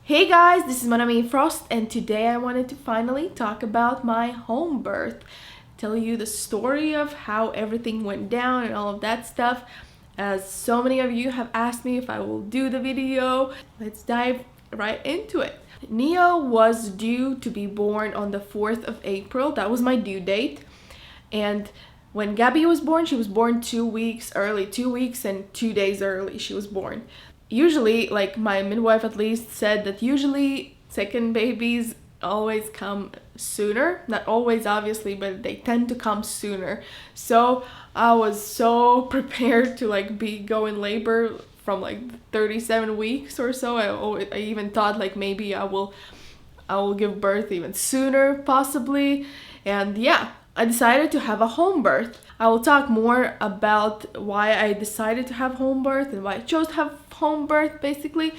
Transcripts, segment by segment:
Hey guys, this is Monami Frost, and today I wanted to finally talk about my home birth. Tell you the story of how everything went down and all of that stuff. As so many of you have asked me if I will do the video, let's dive right into it. Neo was due to be born on the 4th of April. That was my due date. And when Gabby was born, she was born 2 weeks early, 2 weeks and 2 days early she was born. Usually, like my midwife at least said that usually second babies always come sooner. Not always obviously, but they tend to come sooner. So I was so prepared to go in labor from 37 weeks or so. I even thought maybe I will give birth even sooner possibly. And yeah, I decided to have a home birth. I will talk more about why I decided to have home birth and why I chose to have home birth basically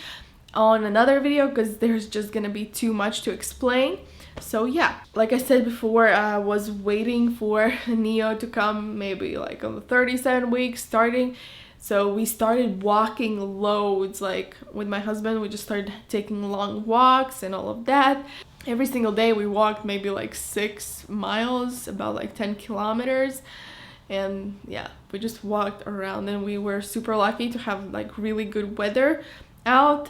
on another video, because there's just gonna be too much to explain. So yeah, like I said before, I was waiting for Neo to come maybe on the 37 weeks starting. So we started walking loads, with my husband. We just started taking long walks and all of that. Every single day we walked maybe 6 miles, about 10 kilometers. And yeah, we just walked around, and we were super lucky to have really good weather out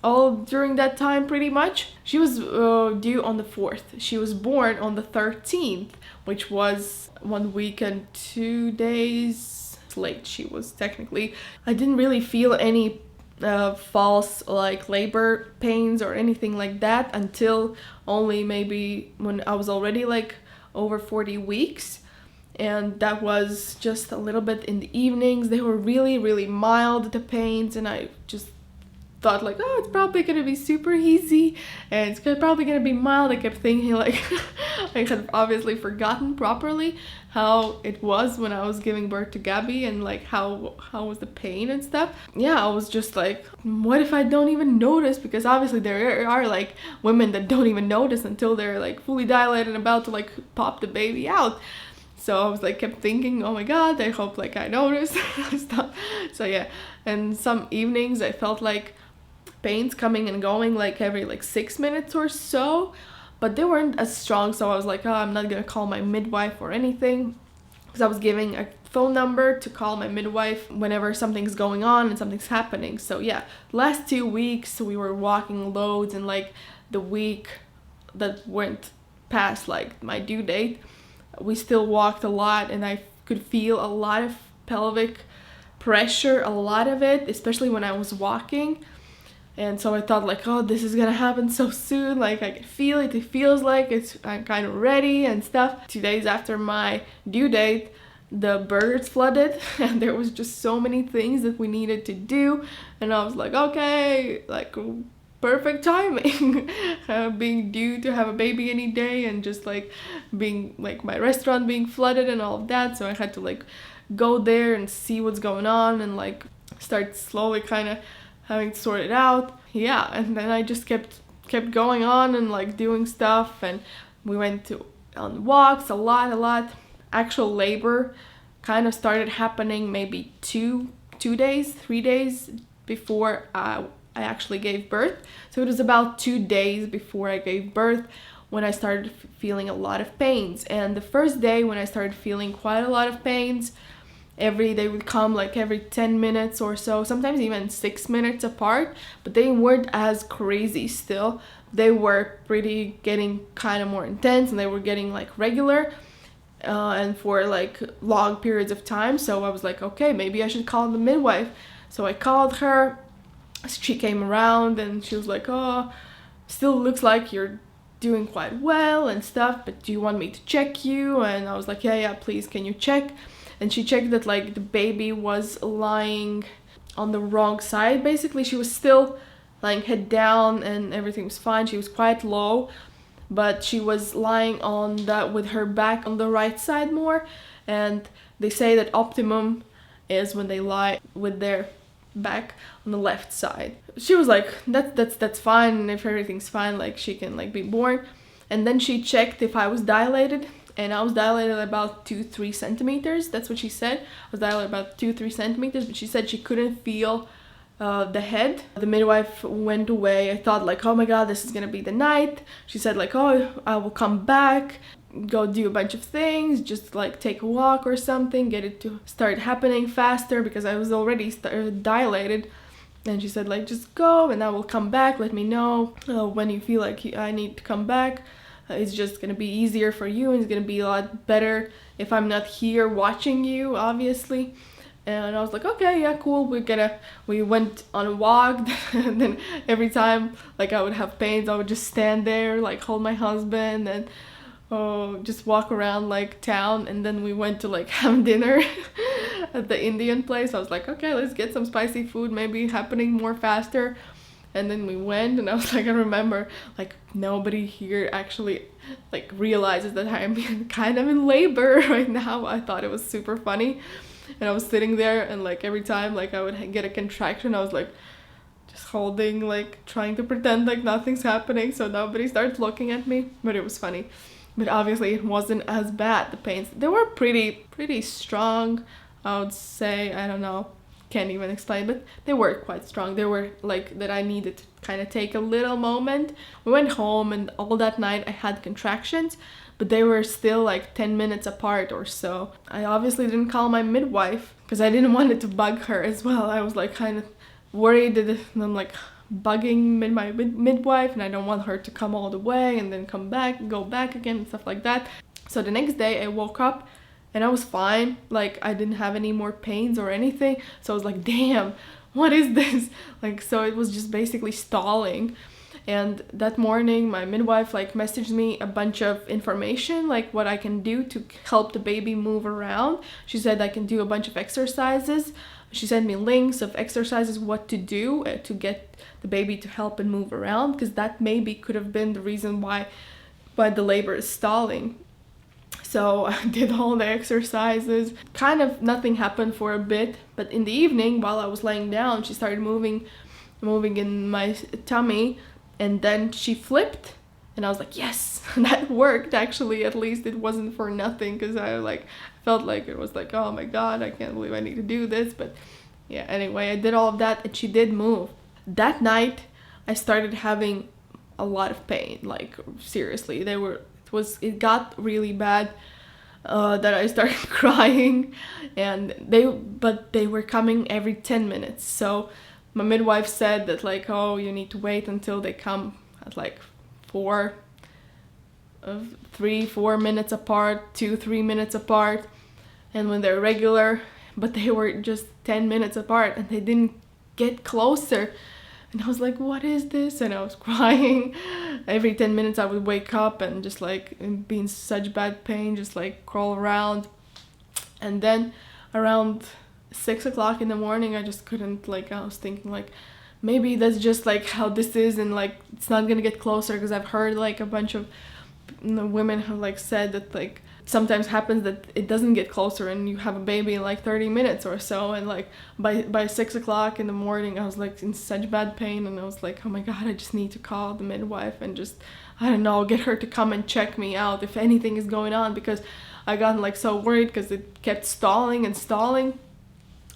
all during that time pretty much. She was due on the 4th. She was born on the 13th, which was 1 week and 2 days late. She was technically. I didn't really feel any false labor pains or anything like that until only maybe when I was already over 40 weeks. And that was just a little bit in the evenings. They were really mild, the pains, and I just thought oh, it's probably gonna be super easy and it's probably gonna be mild. I kept thinking I had obviously forgotten properly how it was when I was giving birth to Gabby, and how was the pain and stuff. Yeah, I was just what if I don't even notice? Because obviously there are women that don't even notice until they're fully dilated and about to pop the baby out. So I was kept thinking, oh my god, I hope I notice stuff. So yeah, and some evenings I felt pains coming and going every 6 minutes or so, but they weren't as strong. So I was oh, I'm not gonna call my midwife or anything, because I was giving a phone number to call my midwife whenever something's going on and something's happening. So yeah, last 2 weeks we were walking loads, and the week that went past my due date, we still walked a lot, and I could feel a lot of pelvic pressure, a lot of it, especially when I was walking. And so I thought oh, this is gonna happen so soon. I can feel it. It feels I'm kind of ready and stuff. 2 days after my due date, the birds flooded, and there was just so many things that we needed to do. And I was okay, perfect timing. Being due to have a baby any day, and just being my restaurant being flooded and all of that. So I had to go there and see what's going on, and start slowly kind of having to sort it out. Yeah, and then I just kept going on and doing stuff, and we went on walks a lot. Actual labor kind of started happening maybe 3 days before I actually gave birth. So it was about 2 days before I gave birth when I started feeling a lot of pains. And the first day when I started feeling quite a lot of pains, they would come every 10 minutes or so, sometimes even 6 minutes apart, but they weren't as crazy still. They were getting kind of more intense, and they were getting regular and for long periods of time. So I was okay, maybe I should call the midwife. So I called her. She came around, and she was oh, still looks like you're doing quite well and stuff, but do you want me to check you? And I was yeah, please, can you check? And she checked that the baby was lying on the wrong side. Basically, she was still lying head down and everything was fine. She was quite low, but she was lying with her back on the right side more. And they say that optimum is when they lie with their back on the left side. She was that's fine, and if everything's fine, she can be born. And then she checked if I was dilated, and I was dilated about 2-3 centimeters. That's what she said. I was dilated about 2-3 centimeters, but she said she couldn't feel the head. The midwife went away. I thought like, oh my god, this is gonna be the night. She said like, oh, I will come back, go do a bunch of things, just like take a walk or something, get it to start happening faster because I was already dilated. And she said like, just go and I will come back, let me know when you feel like I need to come back. It's just gonna be easier for you and it's gonna be a lot better if I'm not here watching you, obviously. And I was like, okay, yeah, cool. We went on a walk. And then every time like I would have pains, I would just stand there, like hold my husband and just walk around like town. And then we went to like have dinner at the Indian place. I was like, okay, let's get some spicy food, maybe happening more faster. And then we went and I was like, I remember like nobody here actually like realizes that I'm kind of in labor right now. I thought it was super funny. And I was sitting there and like every time like I would get a contraction, I was like just holding, like trying to pretend like nothing's happening so nobody starts looking at me. But it was funny. But obviously it wasn't as bad. The pains, they were pretty strong, I would say. I don't know, can't even explain, but they were quite strong. They were like that I needed to kind of take a little moment. We went home and all that night I had contractions, but they were still like 10 minutes apart or so. I obviously didn't call my midwife because I didn't want it to bug her as well. I was like kind of worried that I'm like bugging my midwife and I don't want her to come all the way and then come back and go back again and stuff like that. So the next day I woke up and I was fine. Like I didn't have any more pains or anything. So I was like, damn, what is this? Like, so it was just basically stalling. And that morning my midwife like messaged me a bunch of information, like what I can do to help the baby move around. She said I can do a bunch of exercises. She sent me links of exercises, what to do to get the baby to help and move around, because that maybe could have been the reason why the labor is stalling. So I did all the exercises. Kind of nothing happened for a bit, but in the evening while I was laying down, she started moving in my tummy. And then she flipped and I was like, yes, that worked. Actually, at least it wasn't for nothing, because I like felt like it was like, oh my god, I can't believe I need to do this. But yeah, anyway, I did all of that and she did move. That night I started having a lot of pain, like seriously. It got really bad that I started crying, and they were coming every 10 minutes. So my midwife said that like, oh, you need to wait until they come at like 4 minutes apart, 2-3 minutes apart, and when they're regular. But they were just 10 minutes apart and they didn't get closer. And I was like, what is this? And I was crying. Every 10 minutes I would wake up and just like be in such bad pain, just like crawl around. And then around 6 o'clock in the morning I just couldn't, like I was thinking like maybe that's just like how this is and like it's not gonna get closer, because I've heard like a bunch of women have like said that like sometimes happens that it doesn't get closer and you have a baby in like 30 minutes or so. And like by 6 o'clock in the morning I was like in such bad pain and I was like, oh my god, I just need to call the midwife and just, I don't know, get her to come and check me out if anything is going on, because I got like so worried because it kept stalling and stalling.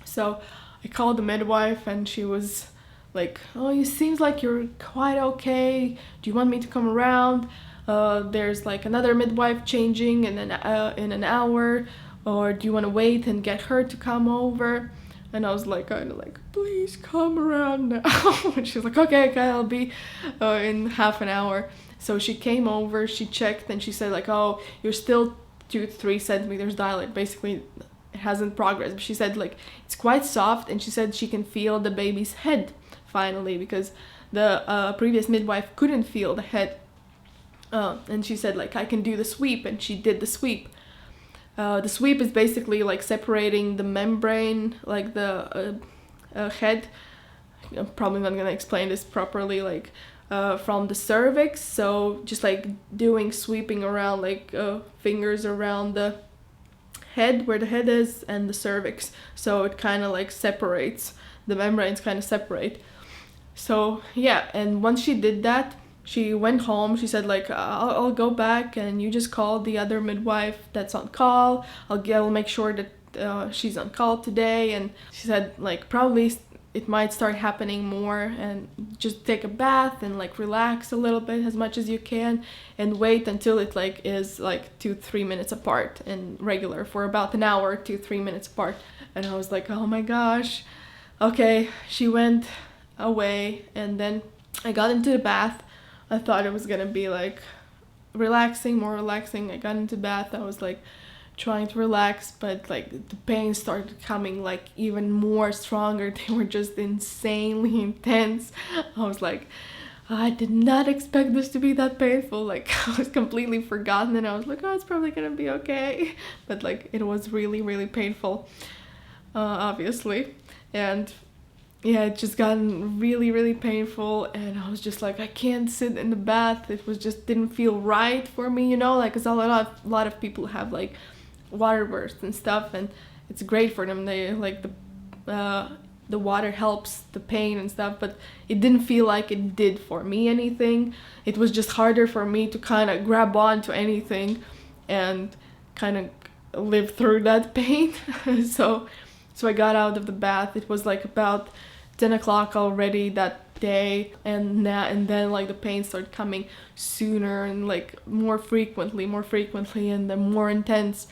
So I called the midwife and she was like, oh, it seems like you're quite okay. Do you want me to come around? There's like another midwife changing in an hour, or do you want to wait and get her to come over? And I was like, kind of like, please come around now. And she's like, okay, I'll be in half an hour. So she came over, she checked, and she said like, oh, you're still 2-3 centimeters dilated. Basically, it hasn't progressed. But she said like it's quite soft, and she said she can feel the baby's head finally, because the previous midwife couldn't feel the head. And she said like, I can do the sweep, and she did the sweep. The sweep is basically like separating the membrane, like the head. I'm probably not gonna explain this properly, like from the cervix. So just like doing sweeping around, like fingers around the head, where the head is, and the cervix. So it kind of like separates, the membranes kind of separate. So yeah, and once she did that, she went home. She said like, I'll go back and you just call the other midwife that's on call. I'll make sure that she's on call today. And she said like, probably it might start happening more, and just take a bath and like relax a little bit as much as you can, and wait until it like is like 2-3 minutes apart, and regular for about an hour, 2-3 minutes apart. And I was like, oh my gosh. Okay, she went away, and then I got into the bath. I thought it was gonna be like relaxing, more relaxing. I got into bath. I was like trying to relax, but like the pain started coming like even more stronger. They were just insanely intense. I was like, I did not expect this to be that painful. Like I was completely forgotten, and I was like, oh, it's probably gonna be okay. But like it was really, really painful, obviously. And yeah, it just gotten really, really painful, and I was just like, I can't sit in the bath. It was just didn't feel right for me, you know, like, cause a lot of people have like water bursts and stuff, and it's great for them. They like the water helps the pain and stuff, but it didn't feel like it did for me anything. It was just harder for me to kind of grab on to anything and kind of live through that pain. So I got out of the bath. It was like about 10 o'clock already that day, and then like the pain started coming sooner and like more frequently, and then more intense.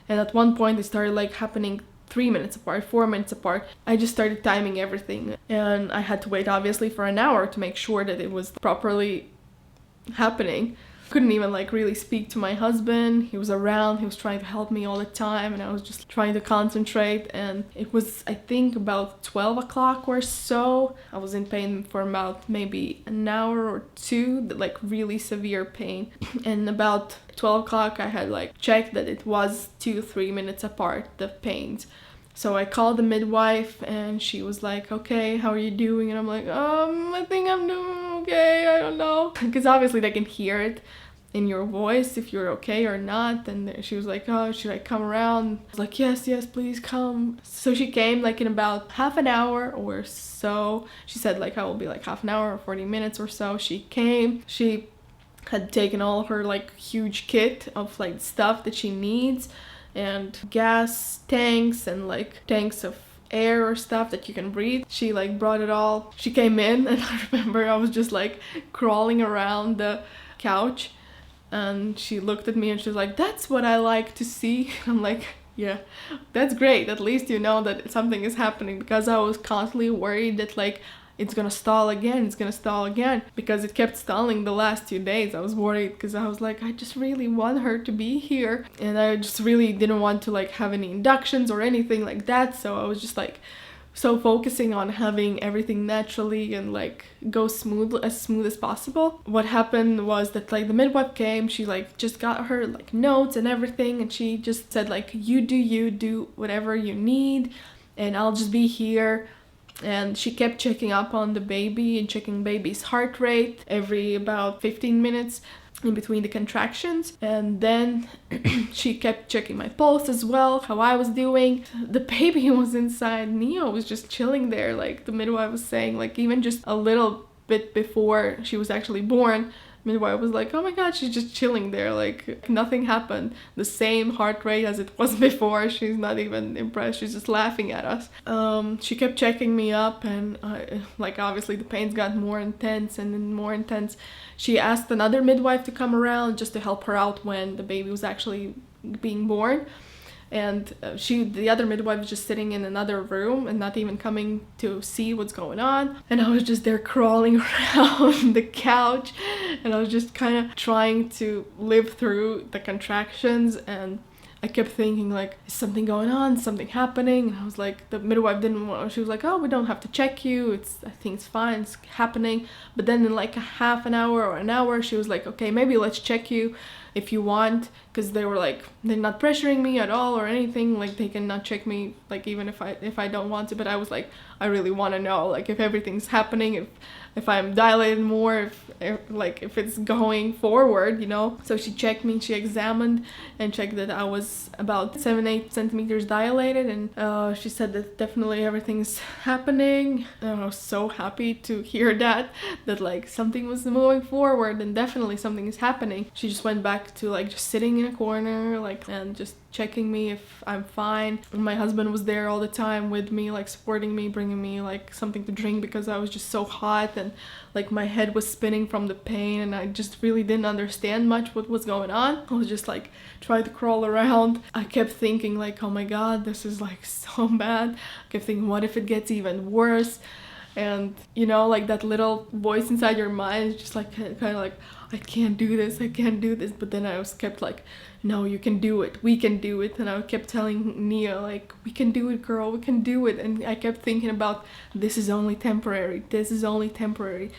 And at one point it started like happening 3 minutes apart, 4 minutes apart. I just started timing everything, and I had to wait obviously for an hour to make sure that it was properly happening. Couldn't even like really speak to my husband. He was around, he was trying to help me all the time, and I was just trying to concentrate. And it was, I think, about 12 o'clock or so. I was in pain for about maybe an hour or two, like really severe pain. And about 12 o'clock I had like checked that it was 2-3 minutes apart, the pains. So I called the midwife, and she was like, okay, how are you doing? And I'm like, I think I'm doing okay, I don't know. Because obviously they can hear it in your voice if you're okay or not. And she was like, oh, should I come around? I was like, yes, please come. So she came like in about half an hour or so. She said like I will be like half an hour or 40 minutes or so. She came. She had taken all her like huge kit of like stuff that she needs, and gas tanks and like tanks of air or stuff that you can breathe. She like brought it all. She came in, and I remember I was just like crawling around the couch, and she looked at me and she was like, that's what I like to see. I'm like, yeah, that's great. At least you know that something is happening, because I was constantly worried that like it's gonna stall again, because it kept stalling the last 2 days. I was worried because I was like, I just really want her to be here, and I just really didn't want to like have any inductions or anything like that. So I was just like so focusing on having everything naturally and like go smooth as possible. What happened was that like the midwife came, she like just got her like notes and everything, and she just said like, you do whatever you need, and I'll just be here. And she kept checking up on the baby and checking baby's heart rate every about 15 minutes in between the contractions. And then she kept checking my pulse as well, how I was doing. The baby was inside. Neo was just chilling there, like the midwife was saying, like even just a little bit before she was actually born. Midwife was like, oh my god, she's just chilling there, like nothing happened. The same heart rate as it was before. She's not even impressed, she's just laughing at us. She kept checking me up, and like obviously the pains got more intense and then more intense. She asked another midwife to come around just to help her out when the baby was actually being born. And the other midwife was just sitting in another room and not even coming to see what's going on. And I was just there crawling around the couch, and I was just kind of trying to live through the contractions. And I kept thinking like, is something going on, something happening? And I was like, the midwife didn't want, she was like, oh, we don't have to check you, I think it's fine, it's happening. But then in like a half an hour or an hour, she was like, okay, maybe let's check you if you want, because they were like, they're not pressuring me at all or anything, like they cannot check me like even if I don't want to. But I was like, I really want to know like if everything's happening, if I'm dilated more, if it's going forward, you know. So she checked me, she examined and checked that I was about 7-8 centimeters dilated, and she said that definitely everything's happening. And I was so happy to hear that like something was moving forward and definitely something is happening. She just went back back to like just sitting in a corner, like, and just checking me if I'm fine. And my husband was there all the time with me, like supporting me, bringing me like something to drink because I was just so hot and like my head was spinning from the pain and I just really didn't understand much what was going on. I was just like trying to crawl around. I kept thinking like, oh my god, this is like so bad. I kept thinking, what if it gets even worse? And you know, like that little voice inside your mind is just like kind of like, I can't do this, I can't do this. But then I was kept like, no, you can do it, we can do it. And I kept telling Nia like, we can do it, girl, we can do it. And I kept thinking about, this is only temporary, this is only temporary,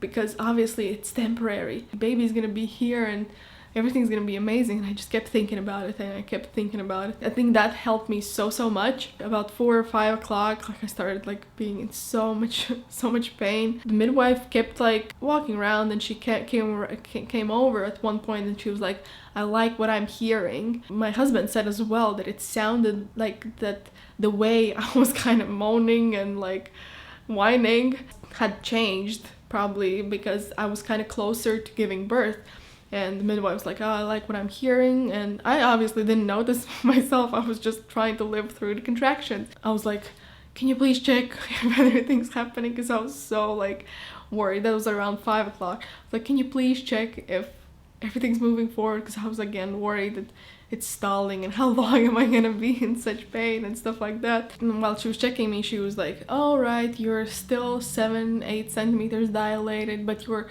because obviously it's temporary. The baby's gonna be here and everything's gonna be amazing. And I just kept thinking about it and I kept thinking about it. I think that helped me so much. About 4 or 5 o'clock, like I started like being in so much pain. The midwife kept like walking around and she came over at one point and she was like, I like what I'm hearing. My husband said as well that it sounded like that the way I was kind of moaning and like whining had changed, probably because I was kind of closer to giving birth. And the midwife was like, oh, I like what I'm hearing. And I obviously didn't notice myself. I was just trying to live through the contractions. I was like, can you please check if everything's happening? Because I was so like worried. That was around 5 o'clock. I was like, can you please check if everything's moving forward? Because I was again worried that it's stalling and how long am I gonna be in such pain and stuff like that. And while she was checking me, she was like, all right, you're still 7-8 centimeters dilated, but your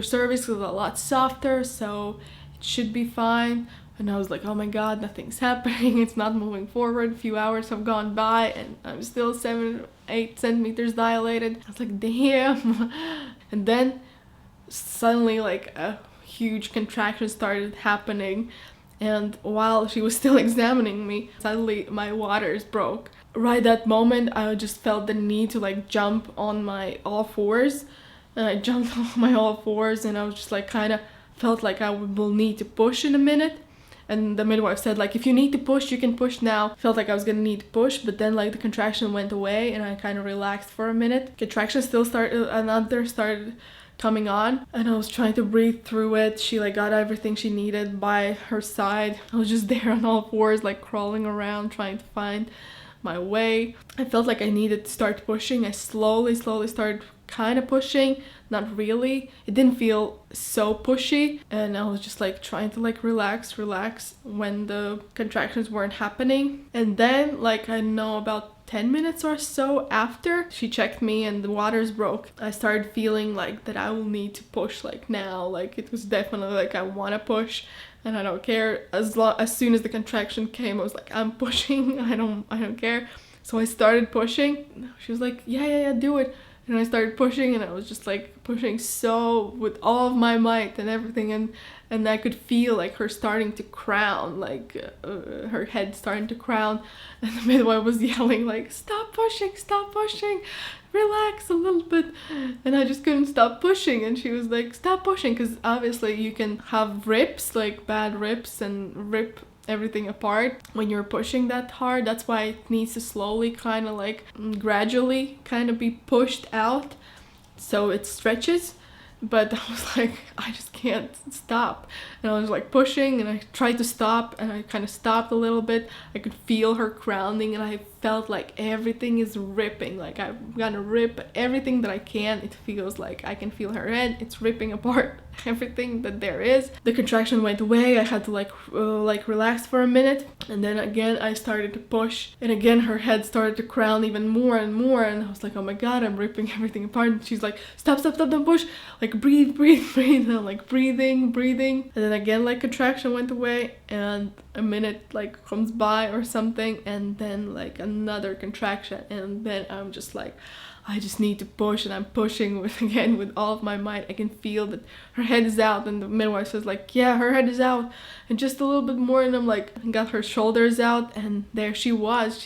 cervix is a lot softer, so it should be fine. And I was like, oh my god, nothing's happening, it's not moving forward. A few hours have gone by and I'm still 7-8 centimeters dilated. I was like, damn. And then suddenly like a huge contraction started happening, and while she was still examining me, suddenly my waters broke. Right that moment, I just felt the need to like jump on my all fours. And I jumped on my all fours and I was just like kind of felt like I will need to push in a minute. And the midwife said like, if you need to push, you can push now. Felt like I was gonna need to push, but then like the contraction went away and I kind of relaxed for a minute. Contraction still started, another started coming on and I was trying to breathe through it. She like got everything she needed by her side. I was just there on all fours, like crawling around trying to find my way. I felt like I needed to start pushing. I slowly started kind of pushing, not really. It didn't feel so pushy and I was just like trying to like relax when the contractions weren't happening. And then like I know about 10 minutes or so after she checked me and the waters broke, I started feeling like that I will need to push like now. Like it was definitely like I want to push and I don't care. As soon as the contraction came, I was like, I'm pushing. I don't care. So I started pushing. She was like, yeah, do it. And I started pushing and I was just like pushing so with all of my might and everything, and I could feel like her starting to crown, like her head starting to crown, and the midwife was yelling like, stop pushing, relax a little bit. And I just couldn't stop pushing and she was like, stop pushing, because obviously you can have rips, like bad rips, and rip everything apart when you're pushing that hard. That's why it needs to slowly kind of like gradually kind of be pushed out so it stretches. But I was like, I just can't stop. And I was like pushing and I tried to stop and I kind of stopped a little bit. I could feel her crowning and I felt like everything is ripping. Like I'm gonna rip everything that I can. It feels like I can feel her head. It's ripping apart everything that there is. The contraction went away. I had to like relax for a minute. And then again, I started to push. And again, her head started to crown even more and more. And I was like, oh my god, I'm ripping everything apart. And she's like, stop, don't push. Like breathe. And I'm like breathing. And then again, like contraction went away. And a minute like comes by or something. And then like another contraction. And then I'm just like, I just need to push, and I'm pushing with all of my might. I can feel that her head is out, and the midwife says like, yeah, her head is out, and just a little bit more, and I'm like, got her shoulders out, and there she was.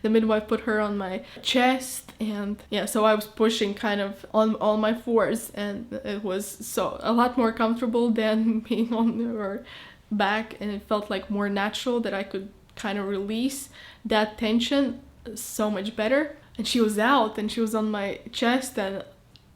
The midwife put her on my chest, and yeah, so I was pushing kind of on all my fours, and it was so a lot more comfortable than being on her back, and it felt like more natural that I could kind of release that tension so much better. And she was out and she was on my chest, and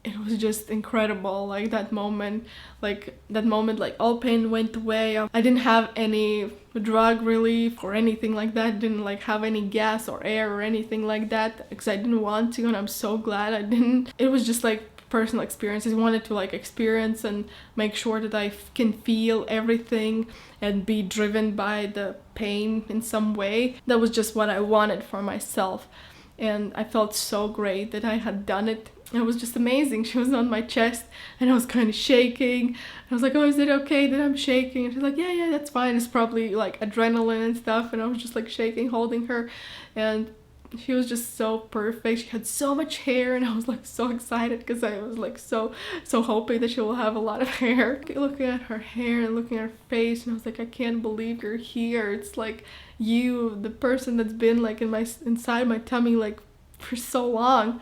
it was just incredible. Like that moment, like all pain went away. I didn't have any drug relief or anything like that. Didn't like have any gas or air or anything like that, because I didn't want to, and I'm so glad I didn't. It was just like personal experience. I wanted to like experience and make sure that I can feel everything and be driven by the pain in some way. That was just what I wanted for myself, and I felt so great that I had done it. It was just amazing. She was on my chest and I was kind of shaking. I was like, oh, is it okay that I'm shaking? And she's like, yeah, that's fine. It's probably like adrenaline and stuff. And I was just like shaking, holding her, and she was just so perfect. She had so much hair, and I was like so excited because I was like so hoping that she will have a lot of hair. Looking at her hair and looking at her face, and I was like, I can't believe you're here. It's like you, the person that's been like inside my tummy like for so long,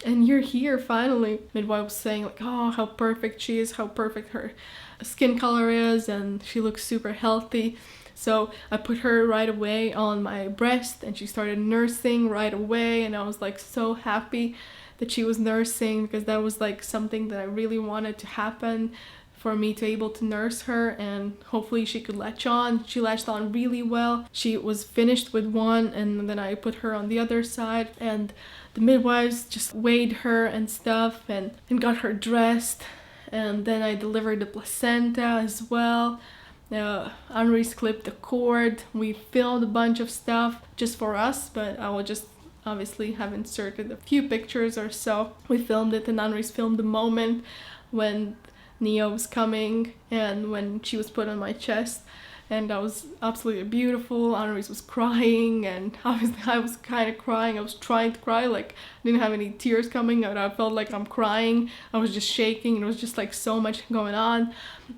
and you're here finally. Midwife was saying like, oh, how perfect she is, how perfect her skin color is, and she looks super healthy. So I put her right away on my breast, and she started nursing right away, and I was like so happy that she was nursing, because that was like something that I really wanted to happen, for me to able to nurse her, and hopefully she could latch on. She latched on really well. She was finished with one, and then I put her on the other side, and the midwives just weighed her and stuff, and got her dressed, and then I delivered the placenta as well. Anne-Marie clipped the cord. We filmed a bunch of stuff just for us, but I will just obviously have inserted a few pictures or so. We filmed it, and Anne-Marie filmed the moment when Neo was coming and when she was put on my chest, and that was absolutely beautiful. Anne-Marie was crying, and obviously I was kind of crying. I was trying to cry, like I didn't have any tears coming out. I felt like I'm crying. I was just shaking. It was just like so much going on.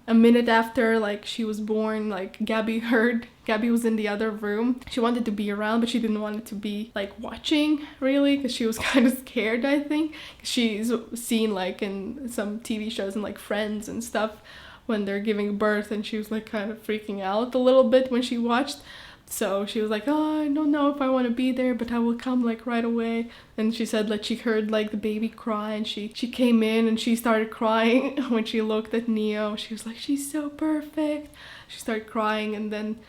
A minute after like she was born, like Gabby was in the other room. She wanted to be around, but she didn't want it to be like watching really, because she was kind of scared, I think. She's seen like in some TV shows and like Friends and stuff when they're giving birth, and she was like kind of freaking out a little bit when she watched. So she was like, oh, I don't know if I want to be there, but I will come like right away. And she said like she heard like the baby cry, and she came in and she started crying when she looked at Neo. She was like, she's so perfect. She started crying, and then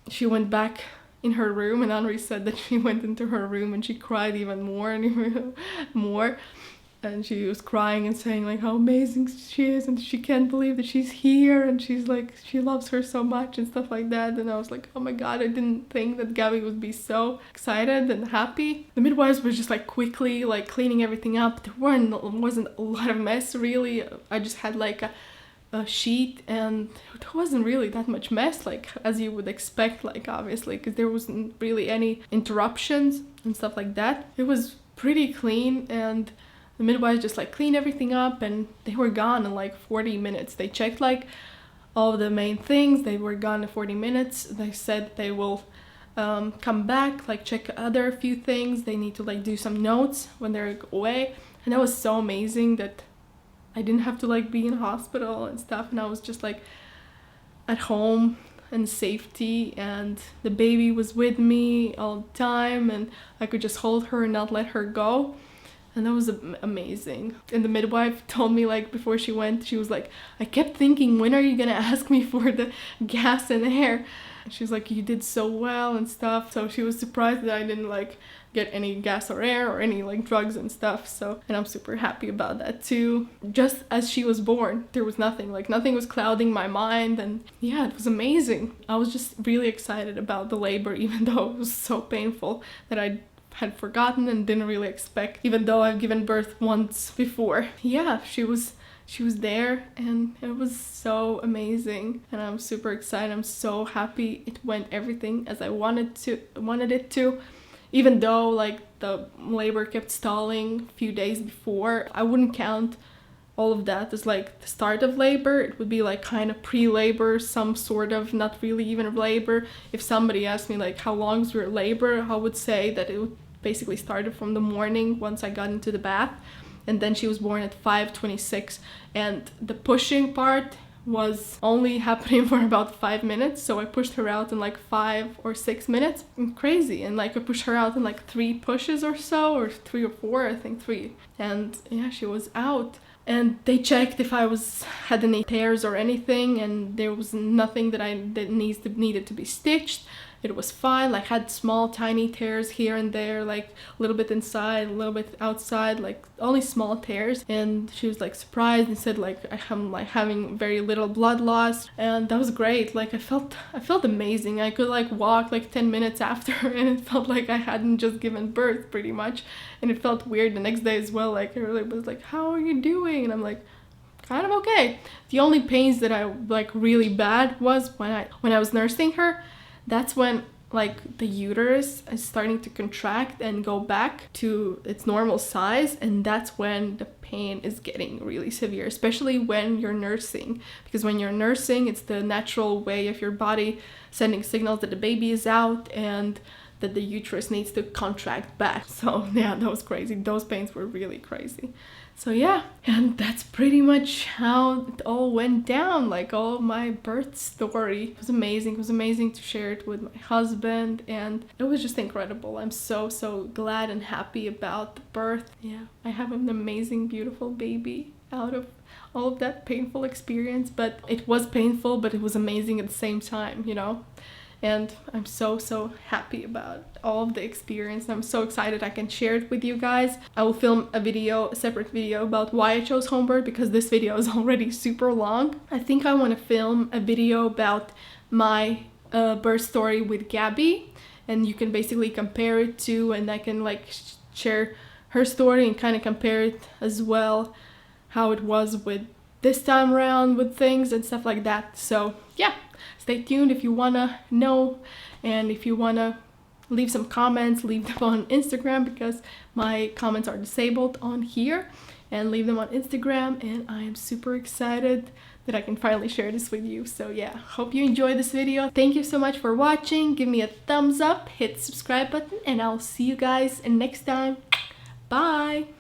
she went back in her room, and Anne-Marie said that she went into her room and she cried even more and even more. And she was crying and saying like how amazing she is, and she can't believe that she's here, and she's like, she loves her so much and stuff like that. And I was like, oh my god, I didn't think that Gabby would be so excited and happy. The midwives were just like quickly like cleaning everything up. There wasn't a lot of mess really. I just had like a sheet, and there wasn't really that much mess, like as you would expect, like obviously, because there wasn't really any interruptions and stuff like that. It was pretty clean, and the midwives just like cleaned everything up, and they were gone in like 40 minutes. They checked like all the main things. They were gone in 40 minutes. They said they will come back, like check other few things. They need to like do some notes when they're away. And that was so amazing that I didn't have to like be in hospital and stuff, and I was just like at home and safety, and the baby was with me all the time, and I could just hold her and not let her go. And that was amazing. And the midwife told me like before she went, she was like, I kept thinking, when are you gonna ask me for the gas and air? And she was like, you did so well and stuff. So she was surprised that I didn't like get any gas or air or any like drugs and stuff. So, and I'm super happy about that too. Just as she was born, there was nothing was clouding my mind, and yeah, it was amazing. I was just really excited about the labor, even though it was so painful that I had forgotten and didn't really expect, even though I've given birth once before. Yeah, she was there, and it was so amazing, and I'm super excited. I'm so happy it went everything as I wanted it to, even though like the labor kept stalling a few days before. I wouldn't count all of that as like the start of labor. It would be like kind of pre-labor, some sort of, not really even labor. If somebody asked me like how long is your labor, I would say that it would basically started from the morning once I got into the bath, and then she was born at 5:26, and the pushing part was only happening for about 5 minutes, so I pushed her out in like 5 or 6 minutes. Crazy. And like I pushed her out in like 3 pushes or so, or 3 or 4, I think 3. And yeah, she was out. And they checked if I had any tears or anything, and there was nothing that needed to be stitched. It was fine. Like, had small tiny tears here and there, like a little bit inside, a little bit outside, like only small tears. And she was like surprised and said like I'm like having very little blood loss, and that was great. Like I felt amazing. I could like walk like 10 minutes after, and it felt like I hadn't just given birth pretty much. And it felt weird the next day as well. Like I really was like, how are you doing? And I'm like, kind of okay. The only pains that I like really bad was when I was nursing her. That's when like the uterus is starting to contract and go back to its normal size, and that's when the pain is getting really severe, especially when you're nursing, because when you're nursing, it's the natural way of your body sending signals that the baby is out and that the uterus needs to contract back. So yeah, that was crazy. Those pains were really crazy. So yeah, and that's pretty much how it all went down, like all my birth story. It was amazing. It was amazing to share it with my husband, and it was just incredible. I'm so glad and happy about the birth. Yeah, I have an amazing, beautiful baby out of all of that painful experience, but it was painful, but it was amazing at the same time, you know? And I'm so happy about all of the experience. I'm so excited I can share it with you guys. I will film a separate video about why I chose home birth, because this video is already super long. I think I want to film a video about my birth story with Gabby, and you can basically compare it to, and I can like share her story and kind of compare it as well, how it was with this time around with things and stuff like that. So yeah, stay tuned if you wanna know, and if you wanna leave some comments, leave them on Instagram, because my comments are disabled on here, and leave them on Instagram. And I am super excited that I can finally share this with you. So yeah, hope you enjoyed this video. Thank you so much for watching. Give me a thumbs up, hit the subscribe button, and I'll see you guys next time. Bye.